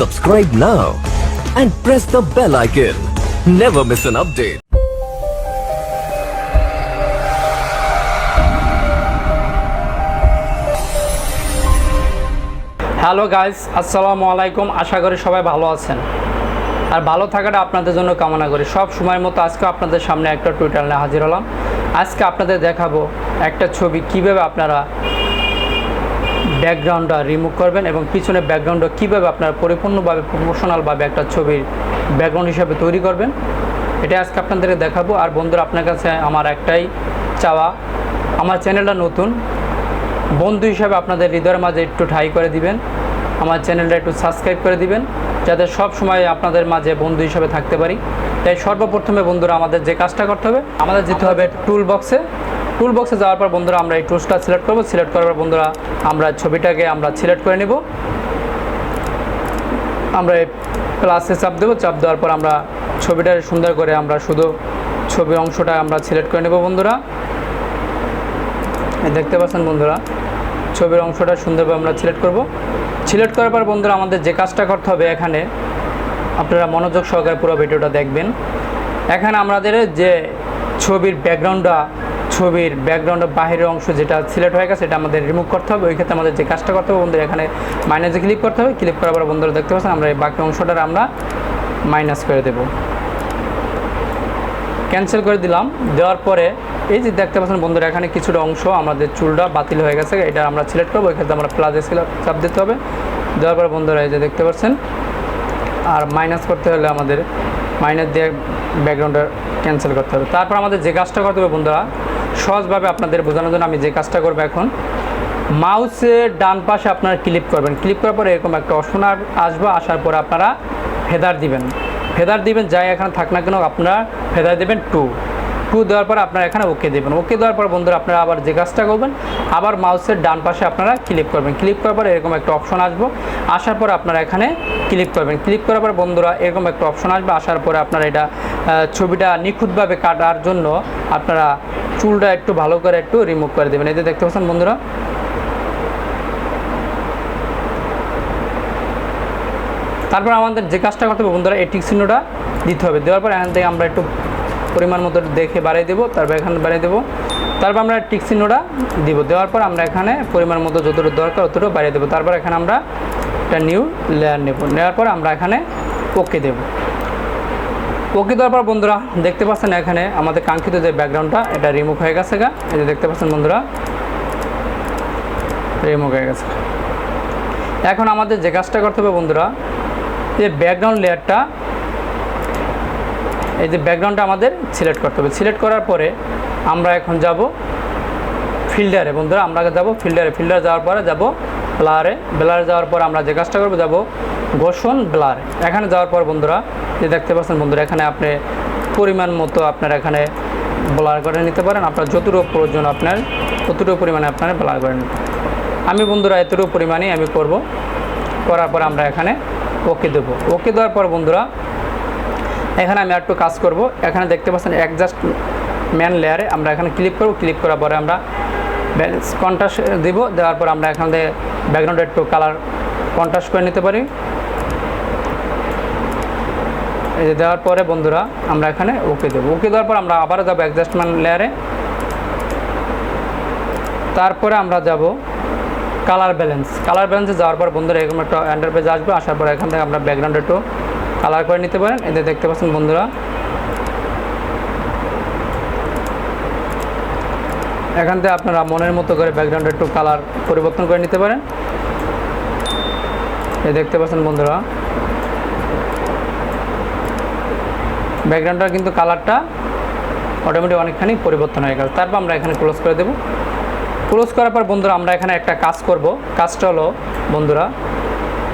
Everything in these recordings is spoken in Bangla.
Subscribe now and press the bell icon. Never miss an update. Hello guys, আসসালামু আলাইকুম। আশা করি সবাই ভালো আছেন আর ভালো থাকাটা আপনাদের জন্য কামনা করি। সব সময়ের মতো আজকে আপনাদের সামনে একটা টিউটোরিয়াল নিয়ে হাজির হলাম। আজকে আপনাদের দেখাবো একটা ছবি কিভাবে আপনারা ব্যাকগ্রাউন্ডটা রিমুভ করবেন এবং পিছনে ব্যাকগ্রাউন্ডটা কিভাবে আপনারা পরিপূর্ণভাবে প্রফেশনালভাবে একটা ছবির ব্যাকগ্রাউন্ড হিসাবে তৈরি করবেন, এটা আজকে আপনাদেরকে দেখাবো। আর বন্ধুরা, আপনার কাছে আমার একটাই চাওয়া, আমার চ্যানেলটা নতুন, বন্ধু হিসাবে আপনাদের হৃদয়ের মাঝে একটু ঠাঁই করে দিবেন, আমার চ্যানেলটা একটু সাবস্ক্রাইব করে দিবেন, যাতে সব সময় আপনাদের মাঝে বন্ধু হিসাবে থাকতে পারি। তাই সর্বপ্রথমে বন্ধুরা আমাদের যে কাজটা করতে হবে, আমাদের যেতে হবে টুল বক্সে যাওয়ার পর বন্ধুরা আমরা এই টুলসটা সিলেক্ট করব। সিলেক্ট করার পর বন্ধুরা আমরা ছবিটাকে আমরা সিলেক্ট করে নেব। আমরা এই প্লাসে চাপ দেবো। চাপ দেওয়ার পর আমরা ছবিটা সুন্দর করে আমরা শুধু ছবি অংশটা আমরা সিলেক্ট করে নেব। বন্ধুরা দেখতে পাচ্ছেন, বন্ধুরা ছবির অংশটা সুন্দরভাবে আমরা সিলেক্ট করব। সিলেক্ট করার পর বন্ধুরা আমাদের যে কাজটা করতে হবে, এখানে আপনারা মনোযোগ সহকারে পুরো ভিডিওটা দেখবেন। এখানে আমাদের যে ছবির ব্যাকগ্রাউন্ডের বাহিরের অংশ যেটা সিলেক্ট হয়ে গেছে সেটা আমাদের রিমুভ করতে হবে। ওই ক্ষেত্রে আমাদের যে কাজটা করতে হবে বন্ধুরা, এখানে মাইনাসে ক্লিক করতে হবে। ক্লিক করার পর বন্ধুরা দেখতে পাচ্ছেন আমরা এই বাকি অংশটা আমরা মাইনাস করে দেব। ক্যান্সেল করে দিলাম। দেওয়ার পরে এই যে দেখতে পাচ্ছেন বন্ধুরা, এখানে কিছুটা অংশ আমাদের চুলটা বাতিল হয়ে গেছে, এটা আমরা সিলেক্ট করবো। ওই ক্ষেত্রে আমরা প্লাসে চাপ দিতে হবে। দেওয়ার পর বন্ধুরা এই যে দেখতে পাচ্ছেন, আর মাইনাস করতে হলে আমাদের মাইনাস দিয়ে ব্যাকগ্রাউন্ডটা ক্যান্সেল করতে হবে। তারপর আমাদের যে কাজটা করতে হবে বন্ধুরা, সহজভাবে আপনাদের বোঝানোর জন্য আমি যে কাজটা করবো, এখন মাউসের ডান পাশে আপনারা ক্লিক করবেন। ক্লিক করার পরে এরকম একটা অপশন আসবে। আসার পরে আপনারা ফেদার দিবেন যাই এখানে থাক না কেন, আপনারা ফেদার দেবেন টু দেওয়ার পর আপনারা এখানে ওকে দেবেন। ওকে দেওয়ার পর বন্ধুরা আপনারা আবার যে কাজটা করবেন, আবার মাউসের ডান পাশে আপনারা ক্লিক করবেন। ক্লিক করার পর এরকম একটা অপশন আসবে। আসার পর আপনারা এখানে ক্লিক করবেন। ক্লিক করার পর বন্ধুরা এরকম একটা অপশন আসবে। আসার পরে আপনারা এটা ছবিটা নিখুঁতভাবে কাটার জন্য আপনারা চুলটা একটু ভালো করে একটু রিমুভ করে দেবেন। এই যে দেখতে পাচ্ছেন বন্ধুরা, তারপর আমাদের যে কাজটা করতে হবে বন্ধুরা, এই টিক চিহ্নটা দিতে হবে। দেওয়ার পর এখান থেকে আমরা একটু পরিমাণ মতো দেখে বাড়িয়ে দেবো। তারপর এখানে বাড়িয়ে দেবো। তারপর আমরা টিক চিহ্নটা দিব। দেওয়ার পর আমরা এখানে পরিমাণ মতো যতটুকু দরকার ততটুকু বাড়িয়ে দেবো। তারপর এখানে আমরা একটা নিউ লেয়ার নেওয়ার পর আমরা এখানে ওকে দেব। ওকে দেওয়ার পর বন্ধুরা দেখতে পাচ্ছেন এখানে আমাদের কাঙ্ক্ষিত যে ব্যাকগ্রাউন্ডটা এটা রিমুভ হয়ে গেছে। এই যে দেখতে পাচ্ছেন বন্ধুরা, রিমুভ হয়ে গেছে। এখন আমাদের যে কাজটা করতে হবে বন্ধুরা, যে ব্যাকগ্রাউন্ড লেয়ারটা, এই যে ব্যাকগ্রাউন্ডটা আমাদের সিলেক্ট করতে হবে। সিলেক্ট করার পরে আমরা এখন যাব ফিল্টারে। বন্ধুরা আমরা যাব ফিল্টার যাওয়ার পরে যাব ব্লারে যাওয়ার পর আমরা যে কাজটা করবো, যাব ঘোষণ ব্লার। এখানে যাওয়ার পর বন্ধুরা যে দেখতে পাচ্ছেন বন্ধুরা, এখানে আপনি পরিমাণ মতো আপনারা এখানে ব্লার করে নিতে পারেন। আপনার যতটুকু প্রয়োজন আপনার ততটুকু পরিমাণে আপনারা ব্লার করে নিতে। আমি বন্ধুরা এতটুকু পরিমাণেই আমি করব। করার পর আমরা এখানে ওকে দেবো। ওকে দেওয়ার পর বন্ধুরা এখানে আমি একটু কাজ করব। এখানে দেখতে পাচ্ছেন অ্যাডজাস্ট ম্যান লেয়ারে আমরা এখানে ক্লিক করব। ক্লিক করার পরে আমরা ব্যালেন্স কন্ট্রাস্ট দেব। দেওয়ার পর আমরা এখানে ব্যাকগ্রাউন্ডে একটু কালার কন্ট্রাস্ট করে নিতে পারি। এই যে দেওয়ার পরে বন্ধুরা আমরা এখানে ওকে দেবো। ওকে দেওয়ার পর আমরা আবারও যাবো অ্যাডজাস্টমেন্ট লেয়ারে। তারপরে আমরা যাব কালার ব্যালেন্সে যাওয়ার পর বন্ধুরা এরকম একটা ইন্টারফেস আসবে। আসার পর এখান থেকে আমরা ব্যাকগ্রাউন্ড একটু কালার করে নিতে পারেন। এতে দেখতে পাচ্ছেন বন্ধুরা, এখান থেকে আপনারা মনের মতো করে ব্যাকগ্রাউন্ড একটু কালার পরিবর্তন করে নিতে পারেন। এই দেখতে পাচ্ছেন বন্ধুরা, ব্যাকগ্রাউন্ডটা কিন্তু কালারটা অটোমেটিক অনেকখানি পরিবর্তন হয়ে গেছে। তারপর আমরা এখানে ক্লোজ করে দেব। ক্লোজ করার পর বন্ধুরা আমরা এখানে একটা কাজ করব। কাজটা হলো বন্ধুরা,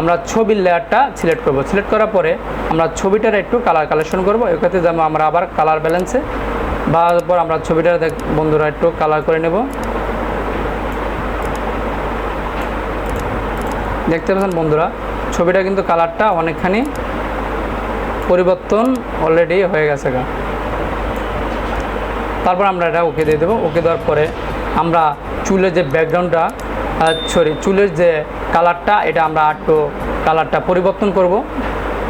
আমরা ছবির লেয়ারটা সিলেক্ট করব। সিলেক্ট করার পরে আমরা ছবিটার একটু কালার কালেকশন করবো। এই ক্ষেত্রে যেমন আমরা আবার কালার ব্যালেন্সে বা পর আমরা ছবিটার বন্ধুরা একটু কালার করে নেব। দেখতে পাচ্ছেন বন্ধুরা, ছবিটা কিন্তু কালারটা অনেকখানি পরিবর্তন অলরেডি হয়ে গেছে। তারপর আমরা এটা ওকে দিয়ে দেবো। ওকে দেওয়ার পরে আমরা চুলের যে ব্যাকগ্রাউন্ডটা চুলের যে কালারটা এটা আমরা একটু কালারটা পরিবর্তন করব,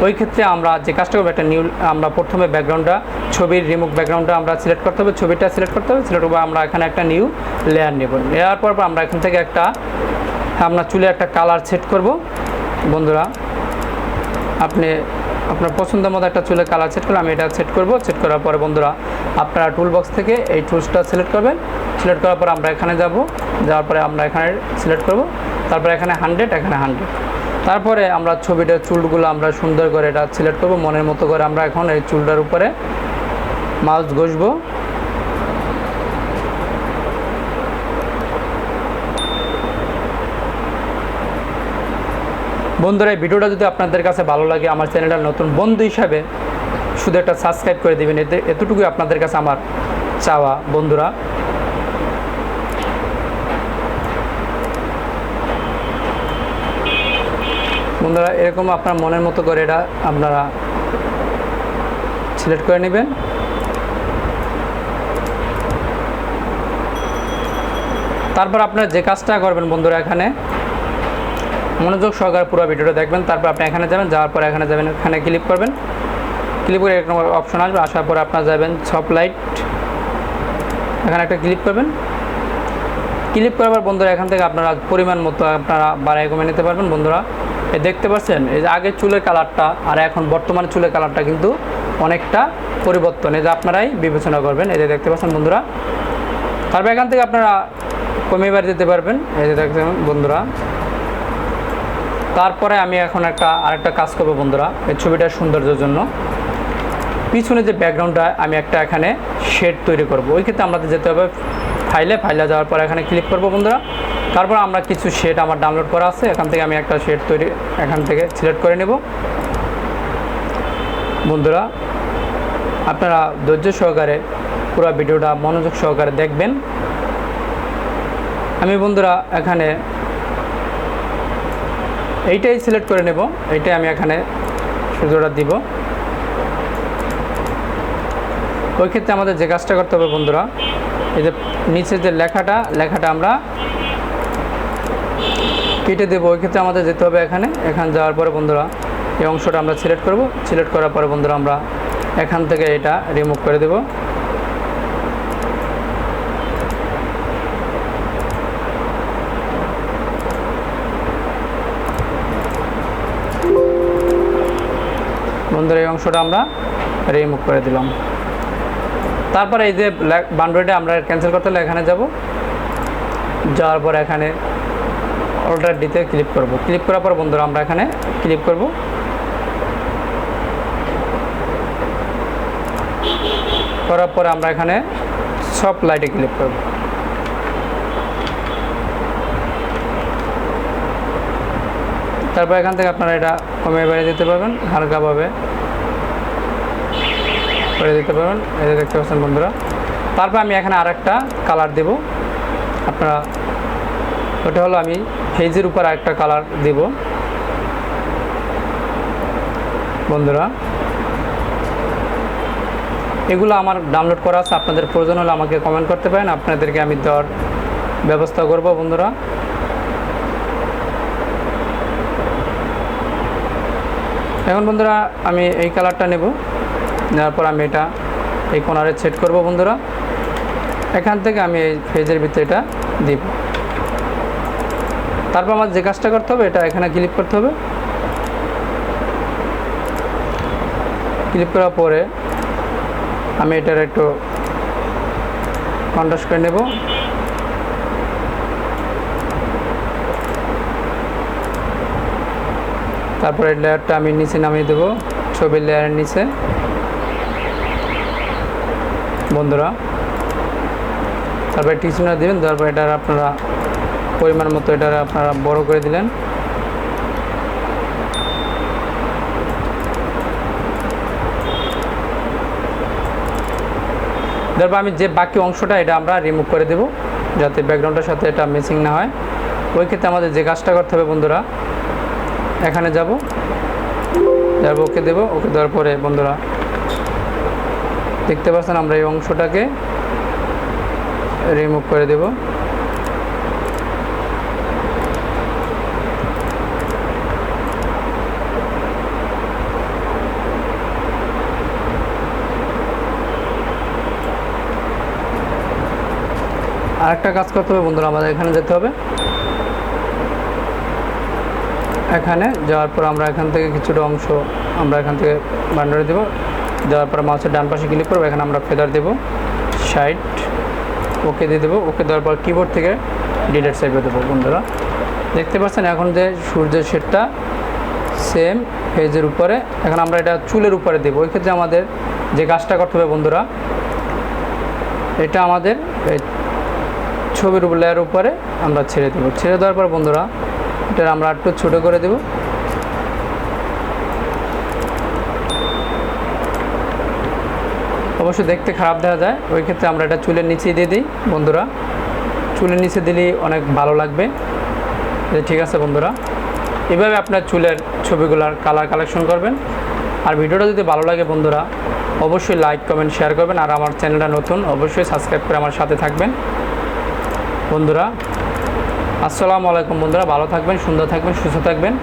ওই ক্ষেত্রে আমরা যে কাজটা করবো একটা নিউ, আমরা প্রথমে ব্যাকগ্রাউন্ডটা ছবির রিমুভ ব্যাকগ্রাউন্ডটা আমরা সিলেক্ট করতে হবে, ছবিটা সিলেক্ট করতে হবে, সিলেক্ট করবো আমরা এখানে একটা নিউ লেয়ার নেব, নেওয়ার পর আমরা এখান থেকে একটা আমরা চুলে একটা কালার সেট করব বন্ধুরা। আপনি আপনার পছন্দের মতো একটা চুলে কালার সেট করলে আমি এটা সেট করব, সেট করার পরে বন্ধুরা আপনারা টুল বক্স থেকে এই টুলসটা সিলেক্ট করবেন, সিলেক্ট করার পর আমরা এখানে যাব, যাওয়ার পরে আমরা এখানে সিলেক্ট করব, তারপরে এখানে 100, এখানে 100, তারপরে আমরা ছবিটার চুলগুলো আমরা সুন্দর করে এটা সিলেক্ট করব মনের মতো করে। আমরা এখন এই চুলটার উপরে মাউস ঘষবো, বন্ধুরা এই ভিডিওটা যদি আপনাদের কাছে ভালো লাগে আমার চ্যানেলটা নতুন বন্ধু হিসাবে শুধু একটা সাবস্ক্রাইব করে দিবেন, এতটুকুই আপনাদের কাছে আমার চাওয়া বন্ধুরা। বন্ধুরা এরকম আপনার মনের মতো করে এটা আপনারা সিলেক্ট করে নেবেন। তারপর আপনারা যে কাজটা করবেন বন্ধুরা, এখানে মনোযোগ সহকারে পুরো ভিডিওটা দেখবেন, তারপর আপনি এখানে যাবেন, যাওয়ার পরে এখানে যাবেন, এখানে ক্লিক করবেন, ক্লিক করে এরকম অপশন আসবে, আসার পরে আপনারা যাবেন সফট লাইট, এখানে একটা ক্লিক করবেন, ক্লিক করার পর বন্ধুরা এখান থেকে আপনারা পরিমাণ মতো আপনারা বাড়ায় কমে নিতে পারবেন। বন্ধুরা এই দেখতে পাচ্ছেন এই যে আগের চুলের কালারটা আর এখন বর্তমান চুলের কালারটা কিন্তু অনেকটা পরিবর্তন, এই যে আপনারাই বিবেচনা করবেন, এই যে দেখতে পাচ্ছেন বন্ধুরা। তারপর এখান থেকে আপনারা কমিয়ে বাড়িয়ে দিতে পারবেন, এই যে দেখতে বন্ধুরা। তারপরে আমি এখন আরেকটা কাজ করব বন্ধুরা, এই ছবিটার সৌন্দর্যের জন্য পিছনে যে ব্যাকগ্রাউন্ডটা আমি একটা এখানে শেড তৈরি করব, ওই ক্ষেত্রে আমাদের যেতে হবে ফাইলে যাওয়ার পর এখানে ক্লিক করব বন্ধুরা। তারপর আমরা কিছু শেড আমার ডাউনলোড করা আছে, এখান থেকে আমি একটা শেড এখান থেকে সিলেক্ট করে নেব বন্ধুরা। আপনারা ধৈর্য সহকারে পুরো ভিডিওটা মনোযোগ সহকারে দেখবেন। আমি বন্ধুরা এখানে এইটাই সিলেক্ট করে নেব, এইটাই আমি এখানে সুযোগটা দিব। ওই ক্ষেত্রে আমাদের যে কাজটা করতে হবে বন্ধুরা, এই যে নিচে যে লেখাটা আমরা কেটে দেবো, ওই ক্ষেত্রে আমাদের যেতে হবে এখানে যাওয়ার পরে বন্ধুরা এই অংশটা আমরা সিলেক্ট করব, সিলেক্ট করার পরে বন্ধুরা আমরা এখান থেকে এটা রিমুভ করে দেব। বন্ধুরা এই অংশটা আমরা রিমুভ করে দিলাম। তারপরে এই যে বাউন্ডারিটা আমরা ক্যান্সেল করতে হলে এখানে যাব, যাওয়ার পর এখানে অল্টার ডিতে ক্লিক করব, ক্লিক করার পর বন্ধুরা আমরা এখানে ক্লিক করব, করার পরে আমরা এখানে সফট লাইটে ক্লিক করব। তারপর এখান থেকে আপনারা এটা কমিয়ে বাড়িয়ে দিতে পারবেন, হালকাভাবে করে দিতে পারবেন, এই যে দেখতে পাচ্ছেন বন্ধুরা। তারপর আমি এখানে আরেকটা কালার দেব, আপনারা ওটা হলো আমি ফেজের উপর আরেকটা কালার দেব বন্ধুরা। এগুলো আমার ডাউনলোড করা আছে, আপনাদের প্রয়োজন হলে আমাকে কমেন্ট করতে পারেন, আপনাদেরকে আমি দেওয়ার ব্যবস্থা করব বন্ধুরা। এখন বন্ধুরা আমি এই কালারটা নেব, নেওয়ার পর আমি এটা এই কোণারে সেট করব বন্ধুরা। এখান থেকে আমি এই ফেজের ভিতরে এটা দিব। তারপর আমার যে কাজটা করতে হবে, এটা এখানে ক্লিক করতে হবে, ক্লিক করার পরে আমি এটার একটু কন্ট্রাস্ট করে নেব। তারপরে লেয়ারটা আমি নিচে নামিয়ে দেব, ছবির লেয়ারের নিচে বন্ধুরা। তারপরে টিচুনা দেবেন, তারপর এটার আপনারা পরিমাণ মতো এটার আপনারা বড় করে দিলেন। তারপর আমি যে বাকি অংশটা এটা আমরা রিমুভ করে দেব, যাতে ব্যাকগ্রাউন্ডের সাথে এটা ম্যাচিং না হয়। ওই ক্ষেত্রে আমাদের যে কাজটা করতে হবে বন্ধুরা, এখানে যাব, ওকে দেব, ওকে দেওয়ার পরে বন্ধুরা দেখতে পাচ্ছেন আমরা এই অংশটাকে রিমুভ করে দেব। আরেকটা কাজ করতে হবে বন্ধুরা, আমাদের এখানে যেতে হবে। এখানে যাওয়ার পর আমরা এখান থেকে কিছুটা অংশ আমরা এখান থেকে বান্ডারে দেবো। দেওয়ার পর মাউসের ডান পাশে ক্লিক করবো, এখানে আমরা ফেদার দেবো 60, ওকে দিয়ে দেবো। ওকে দেওয়ার পর কিবোর্ড থেকে ডিলিট সাইডে দেবো বন্ধুরা। দেখতে পাচ্ছেন এখন যে সূর্যের শেডটা সেম ফেজের উপরে, এখন আমরা এটা চুলের উপরে দেবো। ওই ক্ষেত্রে আমাদের যে কাজটা করতে হবে বন্ধুরা, এটা আমাদের ছবির লেয়ার উপরে আমরা ছেড়ে দেবো। ছেড়ে দেওয়ার পর বন্ধুরা এটা আমরা একটু ছোটো করে দেব। অবশ্যই দেখতে খারাপ দেখা যায়, ওই ক্ষেত্রে আমরা এটা চুলের নিচে দিয়ে দিই বন্ধুরা। চুলের নিচে দিলেই অনেক ভালো লাগবে। ঠিক আছে বন্ধুরা, এভাবে আপনার চুলের ছবিগুলোর কালার কালেকশন করবেন। আর ভিডিওটা যদি ভালো লাগে বন্ধুরা অবশ্যই লাইক কমেন্ট শেয়ার করবেন। আর আমার চ্যানেলটা নতুন, অবশ্যই সাবস্ক্রাইব করে আমার সাথে থাকবেন বন্ধুরা। আসসালামু আলাইকুম বন্ধুরা, ভালো থাকবেন, সুন্দর থাকবেন, সুস্থ থাকবেন।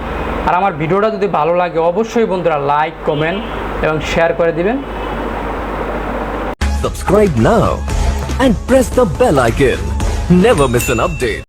আর আমার ভিডিওটা যদি ভালো লাগে অবশ্যই বন্ধুরা লাইক কমেন্ট এবং শেয়ার করে দিবেন। Subscribe now and press the bell icon. Never miss an update.